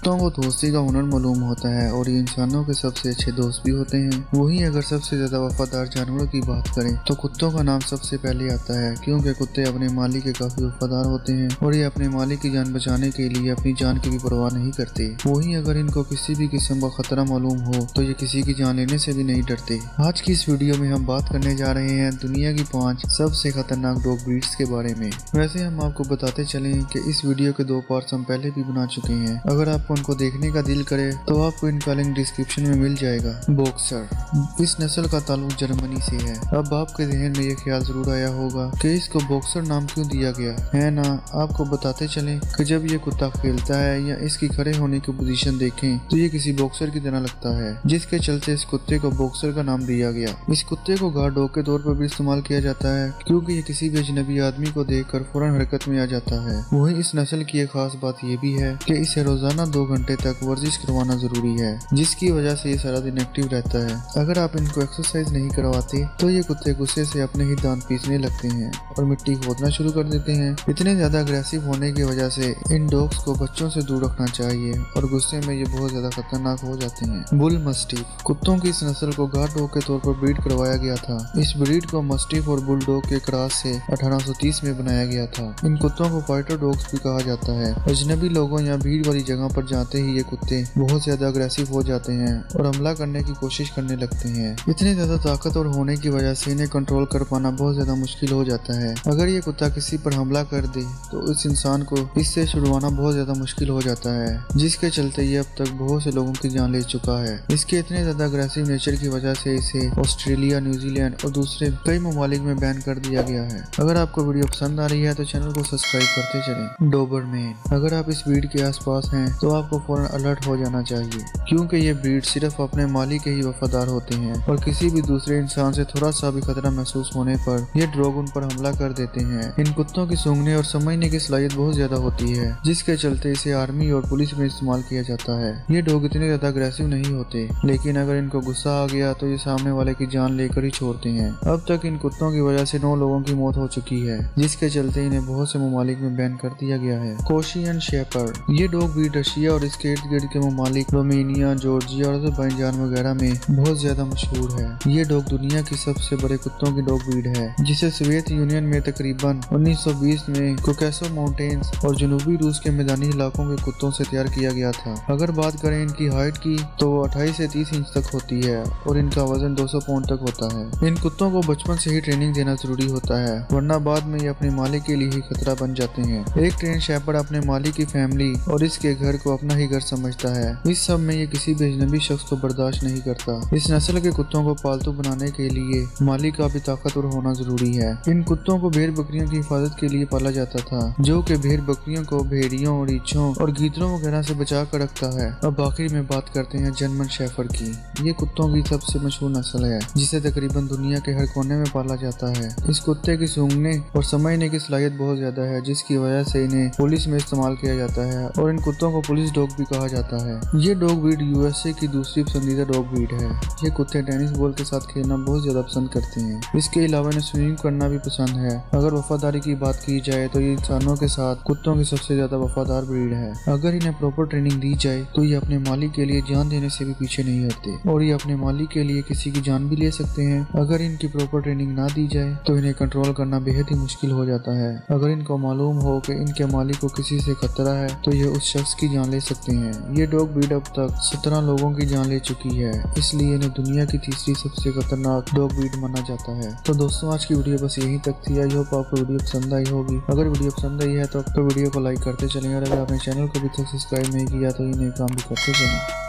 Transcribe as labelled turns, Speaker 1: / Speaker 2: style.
Speaker 1: कुत्तों को दोस्ती का हुनर मालूम होता है और ये इंसानों के सबसे अच्छे दोस्त भी होते हैं। वहीं अगर सबसे ज्यादा वफादार जानवरों की बात करें तो कुत्तों का नाम सबसे पहले आता है, क्योंकि कुत्ते अपने मालिक के काफी वफादार होते हैं और ये अपने मालिक की जान बचाने के लिए अपनी जान की भी परवाह नहीं करते। वहीं अगर इनको किसी भी किस्म का खतरा मालूम हो तो ये किसी की जान लेने से भी नहीं डरते। आज की इस वीडियो में हम बात करने जा रहे हैं दुनिया की 5 सबसे खतरनाक डॉग ब्रीड्स के बारे में। वैसे हम आपको बताते चलें कि इस वीडियो के 2 पार्ट्स हम पहले भी बना चुके हैं। अगर आपको उनको देखने का दिल करे तो आपको इनका लिंक डिस्क्रिप्शन में मिल जाएगा। बॉक्सर इस नस्ल का ताल्लुक जर्मनी से है। अब आपके जहन में ये ख्याल जरूर आया होगा कि इसको बॉक्सर नाम क्यों दिया गया है ना। आपको बताते चलें कि जब ये कुत्ता खेलता है या इसकी खड़े होने की पोजीशन देखें तो ये किसी बॉक्सर की तरह लगता है, जिसके चलते इस कुत्ते को बॉक्सर का नाम दिया गया। इस कुत्ते को गार्ड डॉग के तौर पर भी इस्तेमाल किया जाता है, क्योंकि ये किसी भी अजनबी आदमी को देखकर फौरन हरकत में आ जाता है। वहीं इस नस्ल की एक खास बात ये भी है कि इसे रोजाना 2 घंटे तक वर्जिश करवाना जरूरी है, जिसकी वजह से ये सारा दिन एक्टिव रहता है। अगर आप इनको एक्सरसाइज नहीं करवाते तो ये कुत्ते गुस्से से अपने ही दांत पीसने लगते हैं और मिट्टी खोदना शुरू कर देते हैं। इतने ज्यादा अग्रेसिव होने की वजह से इन डॉग्स को बच्चों से दूर रखना चाहिए और गुस्से में ये बहुत ज्यादा खतरनाक हो जाते हैं। बुल मस्टिफ कुत्तों की इस नस्ल को गार्ड डॉग के तौर पर ब्रीड करवाया गया था। इस ब्रीड को मस्टिफ और बुल डॉग के क्रॉस से 1830 में बनाया गया था। इन कुत्तों को फाइटर डॉग्स भी कहा जाता है। अजनबी लोगों या भीड़ वाली जगह पर जाते ही ये कुत्ते बहुत ज्यादा अग्रेसिव हो जाते हैं और हमला करने की कोशिश करने लगते हैं। इतने ज्यादा ताकतवर होने की वजह से इन्हें कंट्रोल कर पाना बहुत ज्यादा मुश्किल हो जाता है। अगर ये कुत्ता किसी पर हमला कर दे तो उस इंसान को इससे छुड़वाना बहुत ज्यादा मुश्किल हो जाता है, जिसके चलते ये अब तक बहुत से लोगों की जान ले चुका है। इसके इतने ज्यादा अग्रेसिव नेचर की वजह से इसे ऑस्ट्रेलिया, न्यूजीलैंड और दूसरे कई ममालिक में बैन कर दिया गया है। अगर आपको वीडियो पसंद आ रही है तो चैनल को सब्सक्राइब करते चलें। डोबरमैन अगर आप इस ब्रीड के आसपास हैं तो आपको फौरन अलर्ट हो जाना चाहिए, क्योंकि ये ब्रीड सिर्फ अपने मालिक के ही वफादार होते हैं और किसी भी दूसरे इंसान से थोड़ा सा भी खतरा महसूस होने पर ये डॉग उन पर हमला कर देते हैं। इन कुत्तों की सूंघने और समझने की सलाहियत बहुत ज्यादा होती है, जिसके चलते इसे आर्मी और पुलिस में इस्तेमाल किया जाता है। ये डॉग इतने ज्यादा अग्रेसिव नहीं होते, लेकिन अगर इनको गुस्सा आ गया तो ये सामने वाले की जान लेकर ही छोड़ते हैं। अब तक इन कुत्तों की वजह से 9 लोगों की मौत हो चुकी है, जिसके चलते इन्हें बहुत से ममालिक में बैन कर दिया गया है। कोशियन शेपर्ड ये डॉग ब्रीड रशिया और इसके इर्द गिर्द के ममालिक रोमेनिया, जॉर्जिया और अज़रबैजान वगैरह में बहुत ज्यादा मशहूर है। ये डॉग दुनिया की सबसे बड़े कुत्तों की डॉग ब्रीड है, जिसे सोवियत यूनियन में तकरीबन 1920 में कोकेसो माउंटेन्स और जनूबी रूस के मैदानी इलाकों के कुत्तों से तैयार किया गया था। अगर बात करें इनकी हाइट की तो वो 28 से 30 इंच तक होती है और इनका वजन 200 पाउंड तक होता है। इन कुत्तों को बचपन से ही ट्रेनिंग देना जरूरी होता है, वरना बाद में ये अपने मालिक के लिए ही खतरा बन जाते हैं। एक ट्रेन शेपर्ड अपने मालिक की फैमिली और इसके घर को अपना ही घर समझता है। इस सब में ये किसी भी अजनबी शख्स को बर्दाश्त नहीं करता। इस नस्ल के कुत्तों को पालतू बनाने के लिए मालिक का भी ताकतवर होना जरूरी है। इन कुत्तों को भेड़ बकरियों की हिफाजत के लिए पाला जाता था, जो कि भेड़ बकरियों को भेड़ियों, रीछों और गीदड़ों वगैरह से बचा कर रखता है। अब आखिर में बात करते हैं जर्मन शेफर्ड की। ये कुत्तों की सबसे मशहूर नस्ल है, जिसे तकरीबन दुनिया के हर कोने में पाला जाता है। इस कुत्ते की सूंघने और समझने की सलाहियत बहुत ज्यादा है, जिसकी वजह से इन्हें पुलिस में इस्तेमाल किया जाता है और इन कुत्तों को पुलिस डॉग भी कहा जाता है। ये डॉग ब्रीड यूएसए की दूसरी पसंदीदा डॉग ब्रीड है। ये कुत्ते टेनिस बॉल के साथ खेलना बहुत ज्यादा पसंद करते हैं। इसके अलावा इन्हें स्विमिंग करना भी पसंद है। अगर वफादारी की बात की जाए तो ये इंसानों के साथ कुत्तों की सबसे ज्यादा वफादार ब्रीड है। अगर इन्हें प्रॉपर ट्रेनिंग दी जाए तो ये अपने मालिक के लिए जान देने से भी पीछे नहीं हटते और ये अपने मालिक के लिए किसी की जान भी ले सकते हैं। अगर इनकी प्रॉपर ट्रेनिंग ना दी जाए तो इन्हें कंट्रोल करना बेहद ही मुश्किल हो जाता है। अगर इनको मालूम हो कि इनके मालिक को किसी से खतरा है तो ये उस शख्स की जान ले सकते हैं। ये डॉग ब्रीड अब तक 17 लोगों की जान ले चुकी है, इसलिए इन्हें दुनिया की तीसरी सबसे खतरनाक डॉग ब्रीड माना जाता है। तो दोस्तों आज की वीडियो बस यहीं तक थी। आई होप आपको वीडियो पसंद आई होगी। अगर वीडियो पसंद आई है तो वीडियो को लाइक करते चलें और अगर आपने चैनल को अभी तक सब्सक्राइब नहीं किया तो इन्हें काम भी करते चलें।